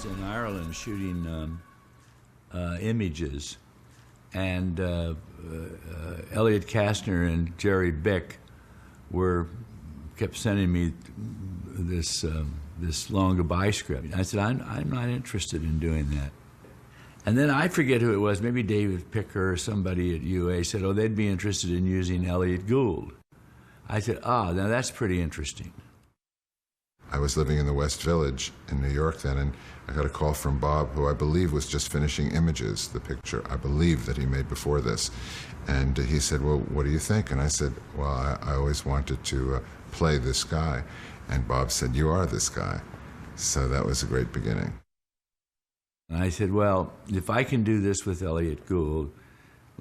was in Ireland shooting images, and Elliot Kastner and Jerry Bick kept sending me this long goodbye script. I said, I'm not interested in doing that. And then I forget who it was, maybe David Picker or somebody at UA said, oh, they'd be interested in using Elliot Gould. I said, now that's pretty interesting. I was living in the West Village in New York then, and I got a call from Bob, who I believe was just finishing Images, the picture I believe that he made before this. And he said, well, what do you think? And I said, well, I always wanted to play this guy. And Bob said, you are this guy. So that was a great beginning. And I said, well, if I can do this with Elliot Gould,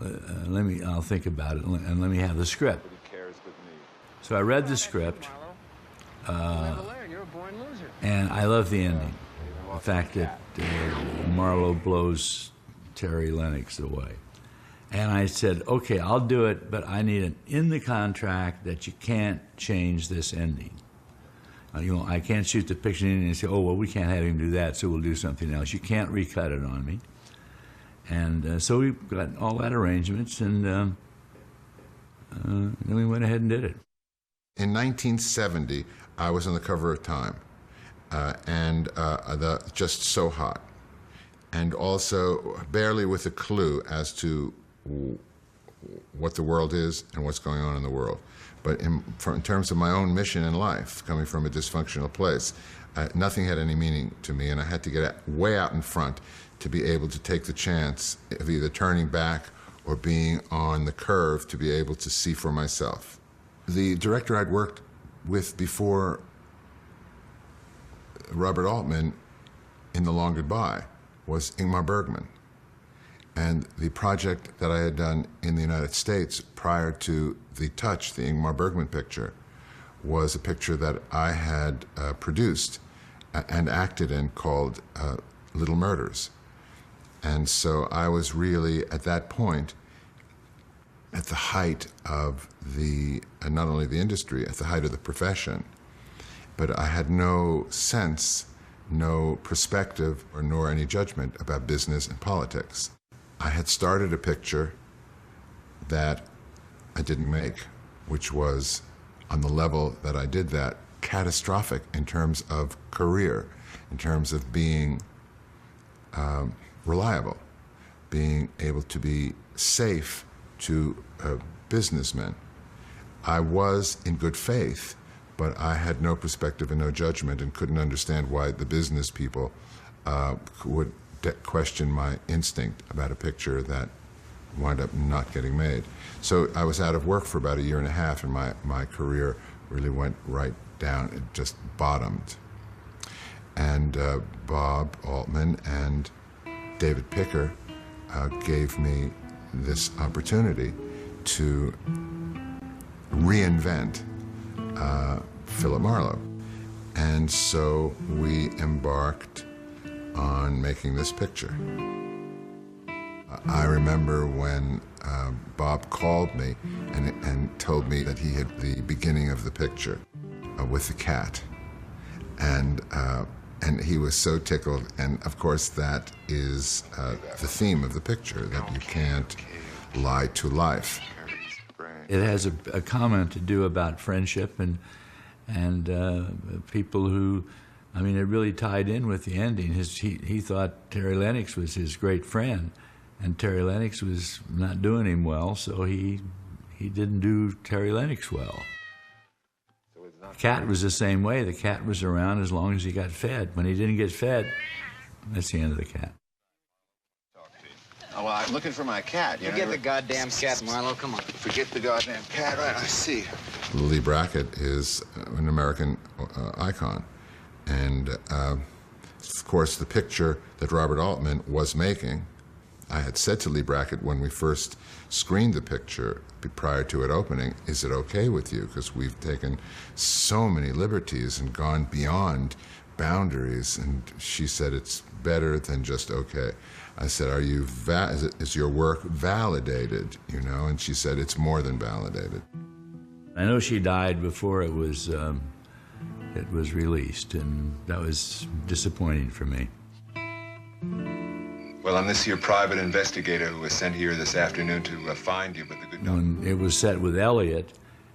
I'll think about it and let me have the script. So I read the script, and I love the ending. The fact that Marlowe blows Terry Lennox away. And I said, okay, I'll do it, but I need it in the contract that you can't change this ending. I can't shoot the picture and say, oh, well, we can't have him do that, so we'll do something else. You can't recut it on me. And so we got all that arrangements, and then we went ahead and did it. In 1970, I was on the cover of Time, and the Just So Hot, and also barely with a clue as to what the world is and what's going on in the world. But in terms of my own mission in life, coming from a dysfunctional place, nothing had any meaning to me, and I had to get way out in front to be able to take the chance of either turning back or being on the curve to be able to see for myself. The director I'd worked with before Robert Altman in The Long Goodbye was Ingmar Bergman. And the project that I had done in the United States prior to The Touch, the Ingmar Bergman picture, was a picture that I had produced and acted in called Little Murders. And so I was really, at that point, at the height of not only the industry, at the height of the profession, but I had no sense, no perspective, nor any judgment about business and politics. I had started a picture that I didn't make, which was, on the level that I did that, catastrophic in terms of career, in terms of being reliable, being able to be safe to businessmen. I was in good faith, but I had no perspective and no judgment and couldn't understand why the business people would question my instinct about a picture that wound up not getting made. So I was out of work for about a year and a half, and my career really went right down. It just bottomed. And Bob Altman and David Picker gave me this opportunity to reinvent Philip Marlowe. And so we embarked on making this picture. I remember when Bob called me and told me that he had the beginning of the picture with the cat. And he was so tickled. And of course, that is the theme of the picture, that you can't lie to life. It has a comment to do about friendship and people who, I mean, it really tied in with the ending. He thought Terry Lennox was his great friend, and Terry Lennox was not doing him well, so he didn't do Terry Lennox well. The cat was the same way. The cat was around as long as he got fed. When he didn't get fed, that's the end of the cat. Oh, well, I'm looking for my cat. Forget the goddamn cat, Marlowe. Come on. Forget the goddamn cat. Right, I see. Lee Brackett is an American icon. And, of course, the picture that Robert Altman was making, I had said to Lee Brackett when we first screened the picture prior to it opening, is it okay with you? Because we've taken so many liberties and gone beyond boundaries. And she said, it's better than just okay. I said, is your work validated, you know? And she said, it's more than validated. I know she died before it was released, and that was disappointing for me. Well, I'm this here private investigator who was sent here this afternoon to find you, but the good news... When it was set with Elliot,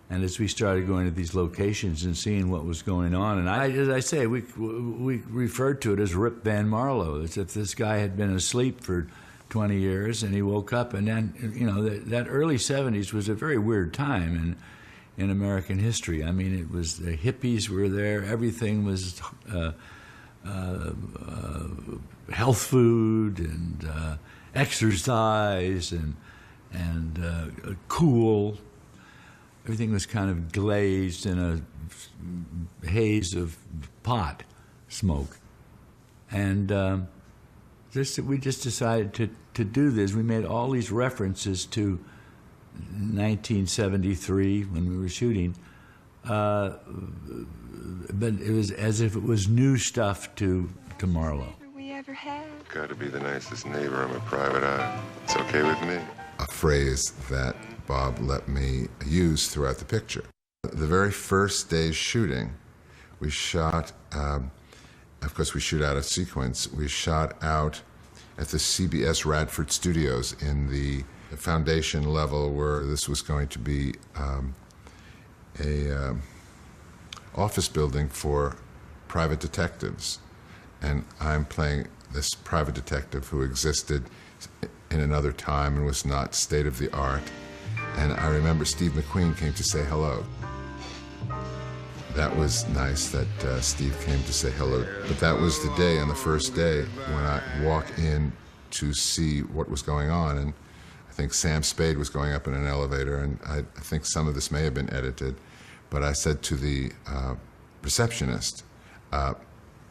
and as we started going to these locations and seeing what was going on, and as I say, we referred to it as Rip Van Marlowe, as if this guy had been asleep for 20 years and he woke up. And then, you know, that early 70s was a very weird time in American history. I mean, it was, the hippies were there, everything was health food and exercise and cool. Everything was kind of glazed in a haze of pot smoke. And we just decided to do this. We made all these references to 1973 when we were shooting, but it was as if it was new stuff to Marlowe. We ever had. Got to be the nicest neighbor. I'm a private eye. It's okay with me. A phrase that Bob let me use throughout the picture. The very first day's shooting, we shot, of course we shoot out a sequence, we shot out at the CBS Radford Studios in the foundation level where this was going to be a office building for private detectives. And I'm playing this private detective who existed in another time and was not state-of-the-art. And I remember Steve McQueen came to say hello. That was nice that Steve came to say hello. But that was the day, on the first day, when I walk in to see what was going on. And I think Sam Spade was going up in an elevator, and I think some of this may have been edited. But I said to the receptionist,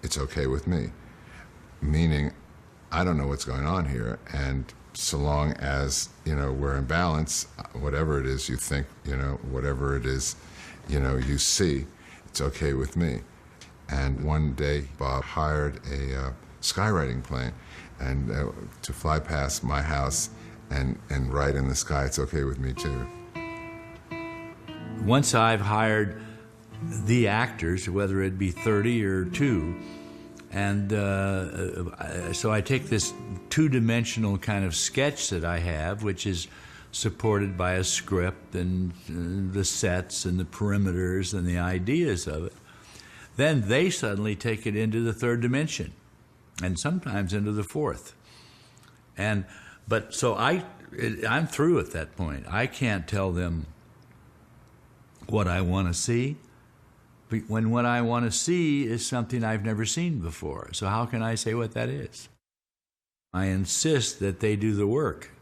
it's okay with me. Meaning, I don't know what's going on here, and so long as, you know, we're in balance, whatever it is you think, you know, whatever it is, you know, you see, it's okay with me. And one day, Bob hired a skywriting plane and to fly past my house and write in the sky, it's okay with me too. Once I've hired the actors, whether it be 30 or 2, and so I take this two-dimensional kind of sketch that I have, which is supported by a script and the sets and the perimeters and the ideas of it. Then they suddenly take it into the third dimension, and sometimes into the fourth. But so I'm through at that point. I can't tell them what I want to see, when what I want to see is something I've never seen before. So how can I say what that is? I insist that they do the work,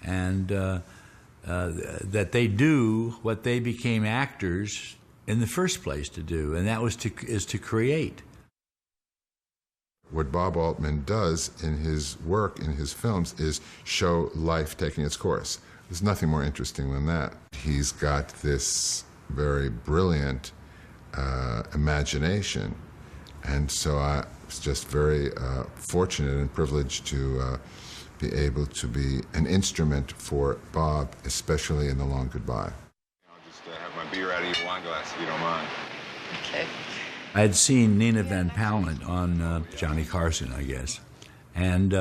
and that they do what they became actors in the first place to do, and that was to create. What Bob Altman does in his work, in his films, is show life taking its course. There's nothing more interesting than that. He's got this very brilliant imagination, and so I was just very fortunate and privileged to be able to be an instrument for Bob, especially in The Long Goodbye. I'll just have my beer out of your wine glass if you don't mind. Okay. I had seen Nina Van Pallant on Johnny Carson, I guess, and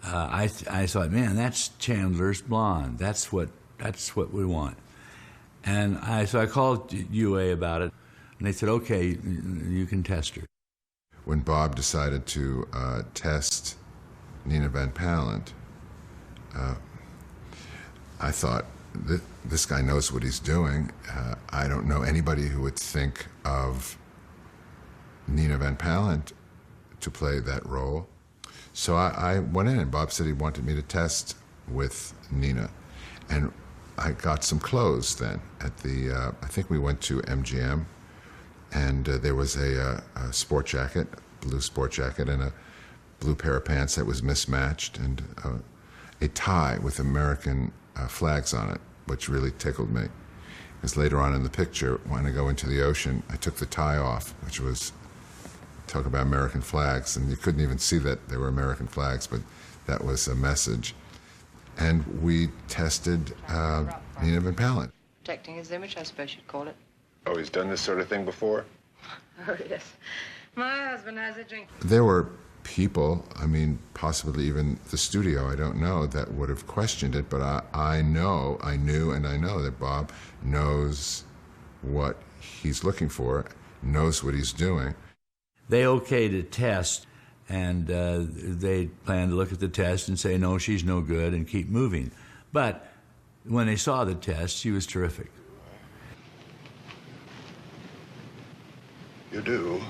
I thought, man, that's Chandler's blonde. That's what we want. And so I called UA about it, and they said, okay, you can test her. When Bob decided to test Nina Van Pallant, I thought, this guy knows what he's doing. I don't know anybody who would think of Nina Van Pallant to play that role. So I went in, and Bob said he wanted me to test with Nina. And I got some clothes then at the, I think we went to MGM, and there was a sport jacket, blue sport jacket, and a blue pair of pants that was mismatched, and a tie with American flags on it, which really tickled me. Because later on in the picture, when I go into the ocean, I took the tie off, which was, talk about American flags, and you couldn't even see that they were American flags, but that was a message. And we tested Nina Van Pallant. Protecting his image, I suppose you'd call it. Oh, he's done this sort of thing before? Oh, yes. My husband has a drink. There were people, I mean, possibly even the studio, I don't know, that would have questioned it, but I knew that Bob knows what he's looking for, knows what he's doing. They okayed a test, and they planned to look at the test and say, no, she's no good, and keep moving. But when they saw the test, she was terrific. You do?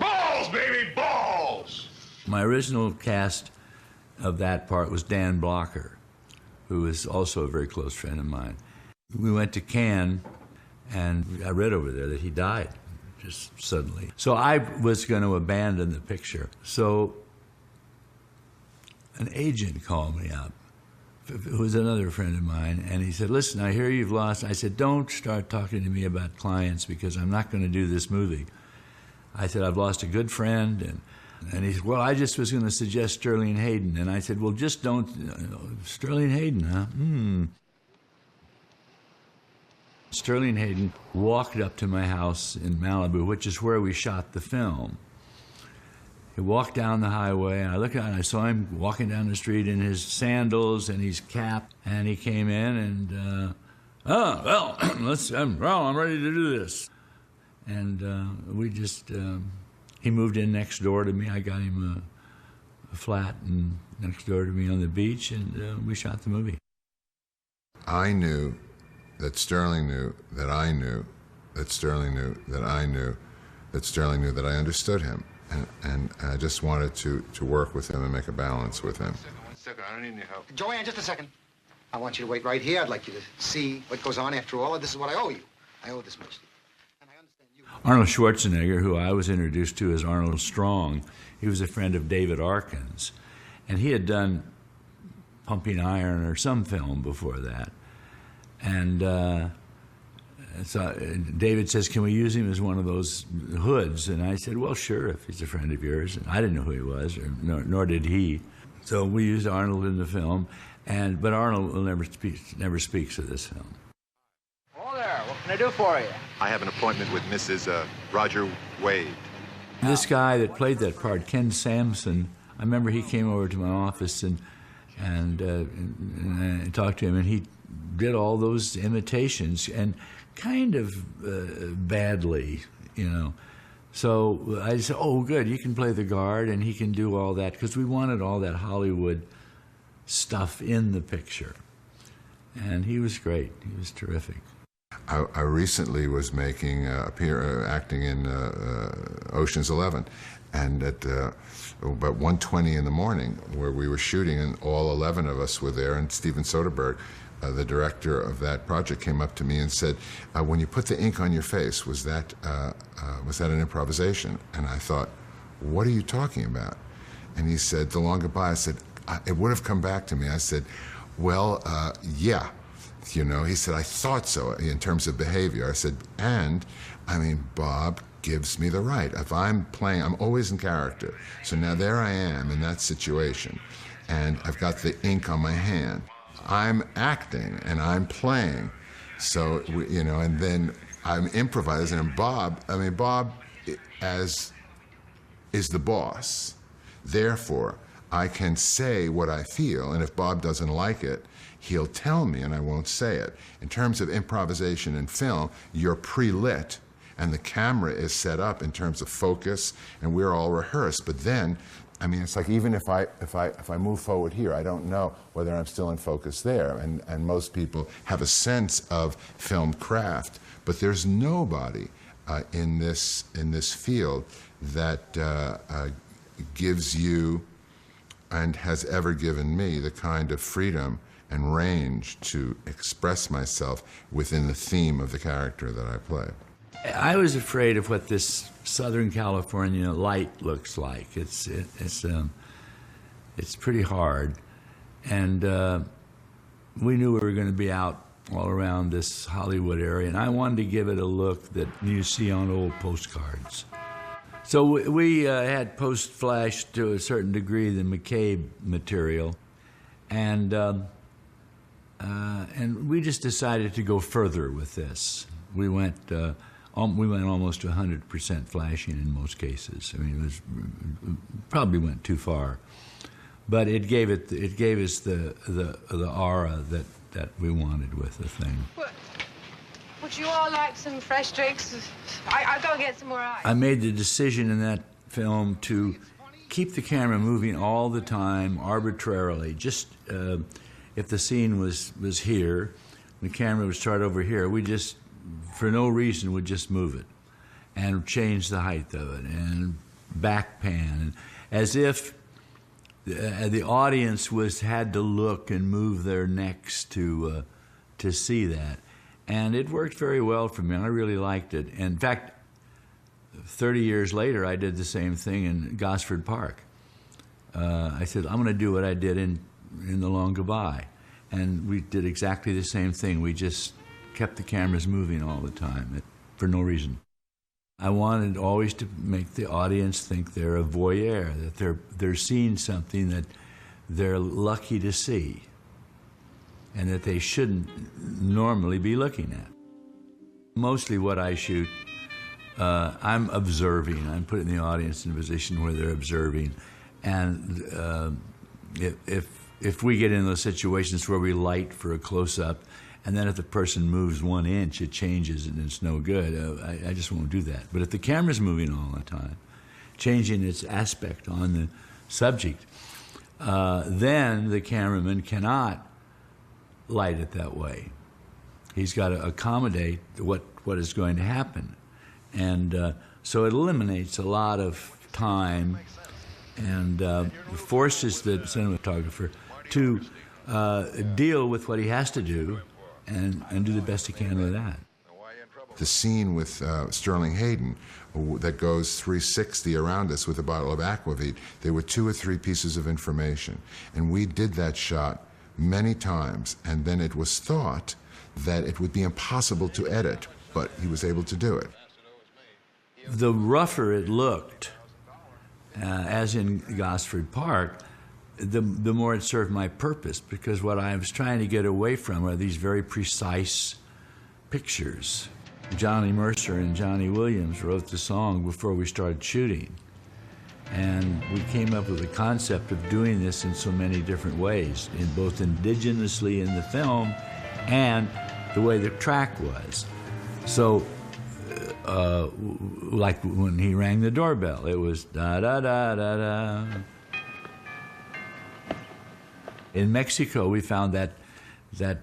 Balls, baby, balls! My original cast of that part was Dan Blocker, who is also a very close friend of mine. We went to Cannes, and I read over there that he died just suddenly. So I was going to abandon the picture. So an agent called me up, who was another friend of mine, and he said, listen, I hear you've lost. I said, don't start talking to me about clients because I'm not going to do this movie. I said, I've lost a good friend, and he said, well, I just was going to suggest Sterling Hayden. And I said, well, just don't, Sterling Hayden, huh? Sterling Hayden walked up to my house in Malibu, which is where we shot the film. He walked down the highway, and I looked out, and I saw him walking down the street in his sandals and his cap, and he came in, and, well, I'm ready to do this. And we just, he moved in next door to me. I got him a flat and next door to me on the beach, and we shot the movie. I knew that Sterling knew that I knew that Sterling knew that I knew that Sterling knew that I understood him. And I just wanted to work with him and make a balance with him. One second, I don't need any help. Joanne, just a second. I want you to wait right here. I'd like you to see what goes on after all. This is what I owe you. I owe this much to you. And I understand you. Arnold Schwarzenegger, who I was introduced to as Arnold Strong, he was a friend of David Arkin's. And he had done Pumping Iron or some film before that. And so David says, can we use him as one of those hoods? And I said, well, sure, if he's a friend of yours. And I didn't know who he was, nor did he. So we used Arnold in the film, but Arnold will never speaks of this film. Oh, there. What can I do for you? I have an appointment with Mrs. Roger Wade. This guy that played that part, Ken Sampson, I remember he came over to my office and I talked to him, and he did all those imitations, and kind of badly, you know. So I said, oh, good, you can play the guard, and he can do all that, because we wanted all that Hollywood stuff in the picture. And he was great. He was terrific. I recently was making acting in Ocean's 11, and at about 1:20 in the morning, where we were shooting, and all 11 of us were there, and Steven Soderbergh, the director of that project, came up to me and said, when you put the ink on your face, was that an improvisation? And I thought, what are you talking about? And he said, the long goodbye. I said, it would have come back to me. I said, well, yeah. You know, he said, I thought so in terms of behavior. I said, and, I mean, Bob gives me the right. If I'm playing, I'm always in character. So now there I am in that situation, and I've got the ink on my hand. I'm acting, and I'm playing. So, you know, and then I'm improvising, and Bob is the boss. Therefore, I can say what I feel, and if Bob doesn't like it, he'll tell me, and I won't say it. In terms of improvisation in film, you're pre-lit, and the camera is set up in terms of focus, and we're all rehearsed. But then, I mean, it's like even if I move forward here, I don't know whether I'm still in focus there. And most people have a sense of film craft, but there's nobody in this field that gives you and has ever given me the kind of freedom and range to express myself within the theme of the character that I play. I was afraid of what this Southern California light looks like. It's pretty hard, and we knew we were going to be out all around this Hollywood area, and I wanted to give it a look that you see on old postcards. So we had post-flashed to a certain degree the McCabe material, and we just decided to go further with this. We went we went almost to 100% flashing in most cases. I mean, it was probably went too far, but it gave us the aura that we wanted with the thing. Would you all like some fresh drinks? I'll go get some more ice. I made the decision in that film to keep the camera moving all the time, arbitrarily. Just if the scene was here, the camera would start over here, we just, for no reason, would just move it and change the height of it and back pan, and as if the audience had to look and move their necks to see that. And it worked very well for me. I really liked it. In fact, 30 years later, I did the same thing in Gosford Park. I said, I'm going to do what I did in The Long Goodbye. And we did exactly the same thing. We just kept the cameras moving all the time for no reason. I wanted always to make the audience think they're a voyeur, that they're seeing something that they're lucky to see, and that they shouldn't normally be looking at. Mostly what I shoot, I'm observing. I'm putting the audience in a position where they're observing. And if we get in those situations where we light for a close-up, and then if the person moves 1 inch, it changes and it's no good, I just won't do that. But if the camera's moving all the time, changing its aspect on the subject, then the cameraman cannot light it that way. He's got to accommodate what is going to happen. And so it eliminates a lot of time and forces the cinematographer to deal with what he has to do and do the best he can with that. The scene with Sterling Hayden that goes 360 around us with a bottle of aquavit, there were 2 or 3 pieces of information. And we did that shot many times, and then it was thought that it would be impossible to edit, but he was able to do it. The rougher it looked, as in Gosford Park, the more it served my purpose, because what I was trying to get away from are these very precise pictures. Johnny Mercer and Johnny Williams wrote the song before we started shooting. And we came up with the concept of doing this in so many different ways, in both indigenously in the film and the way the track was. So, like when he rang the doorbell, it was da-da-da-da-da. In Mexico, we found that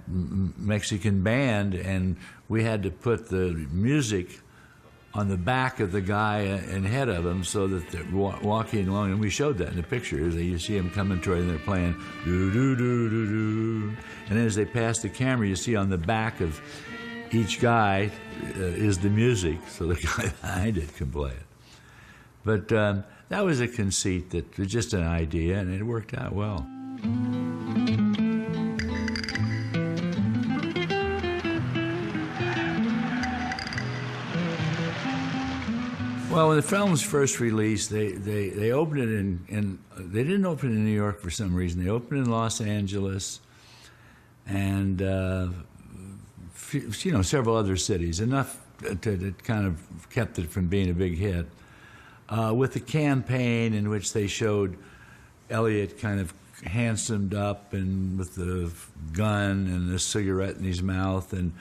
Mexican band, and we had to put the music on the back of the guy and head of him so that they're walking along, and we showed that in the pictures. You see them coming toward, and they're playing do-do-do-do-do. And then as they pass the camera, you see on the back of each guy is the music, so the guy behind it can play it. But that was a conceit that was just an idea, and it worked out well. Well, when the film was first released, they opened it in they didn't open it in New York for some reason. They opened it in Los Angeles and several other cities, enough to kind of kept it from being a big hit. With the campaign in which they showed Elliot kind of handsomed up and with the gun and the cigarette in his mouth, and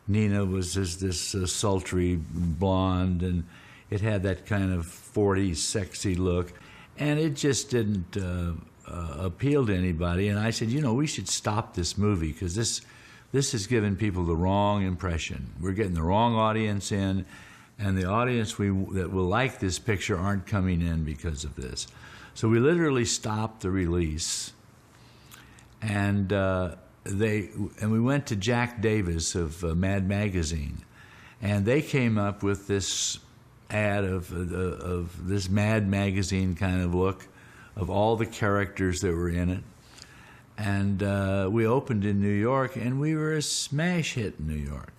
Nina was just this sultry blonde, and it had that kind of 40s sexy look, and it just didn't appeal to anybody. And I said, we should stop this movie, because this has given people the wrong impression. We're getting the wrong audience in, and the audience that will like this picture aren't coming in because of this. So we literally stopped the release, and we went to Jack Davis of Mad Magazine, and they came up with this ad of this Mad Magazine kind of look of all the characters that were in it. And we opened in New York, and we were a smash hit in New York.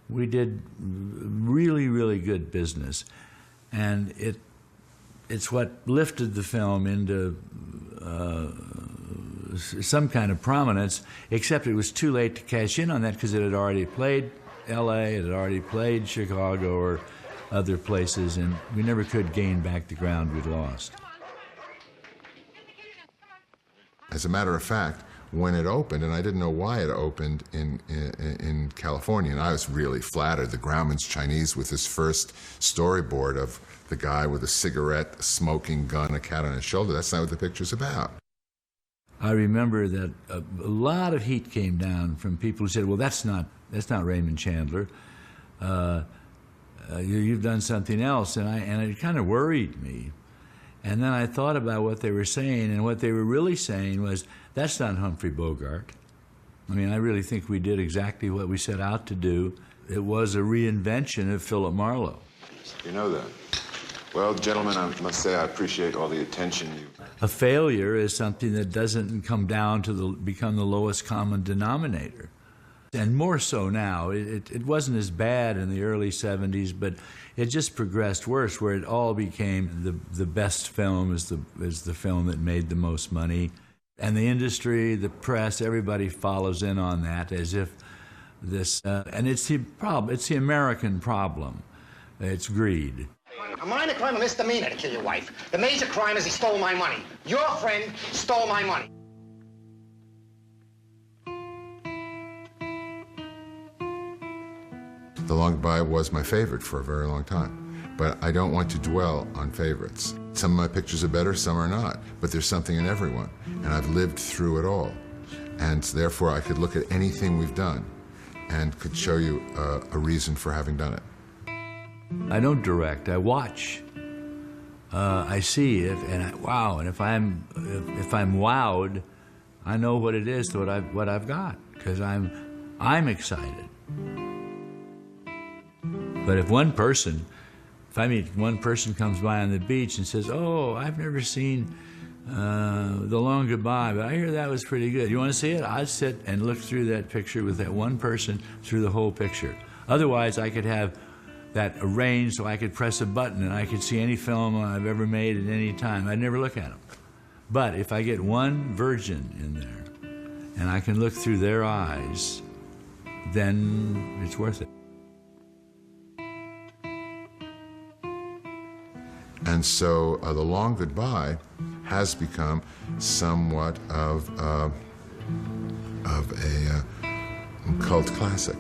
We did really, really good business, and it's what lifted the film into some kind of prominence, except it was too late to cash in on that because it had already played L.A., it had already played Chicago or other places, and we never could gain back the ground we'd lost. As a matter of fact, when it opened, and I didn't know why it opened in California, and I was really flattered. The Grauman's Chinese with his first storyboard of the guy with a cigarette, a smoking gun, a cat on his shoulder. That's not what the picture's about. I remember that a lot of heat came down from people who said, well, that's not Raymond Chandler. You've done something else, and it kind of worried me. And then I thought about what they were saying, and what they were really saying was, that's not Humphrey Bogart. I mean, I really think we did exactly what we set out to do. It was a reinvention of Philip Marlowe. You know that. Well, gentlemen, I must say I appreciate all the attention you... A failure is something that doesn't come down to become the lowest common denominator. And more so now. It wasn't as bad in the early 70s, but it just progressed worse, where it all became the best film is the film that made the most money. And the industry, the press, everybody follows in on that as if this... and it's the problem. It's the American problem. It's greed. A minor crime, a misdemeanor to kill your wife. The major crime is he stole my money. Your friend stole my money. The Long Goodbye was my favorite for a very long time, but I don't want to dwell on favorites. Some of my pictures are better, some are not, but there's something in everyone, and I've lived through it all. And therefore, I could look at anything we've done and could show you a reason for having done it. I don't direct, I watch. I see it, and wow, and if I'm wowed, I know what it is, what I've got, because I'm excited. But if I meet one person comes by on the beach and says, oh, I've never seen The Long Goodbye, but I hear that was pretty good. You want to see it? I'd sit and look through that picture with that one person through the whole picture. Otherwise, I could have that arranged so I could press a button and I could see any film I've ever made at any time. I'd never look at them. But if I get one virgin in there and I can look through their eyes, then it's worth it. And so The Long Goodbye has become somewhat of a cult classic.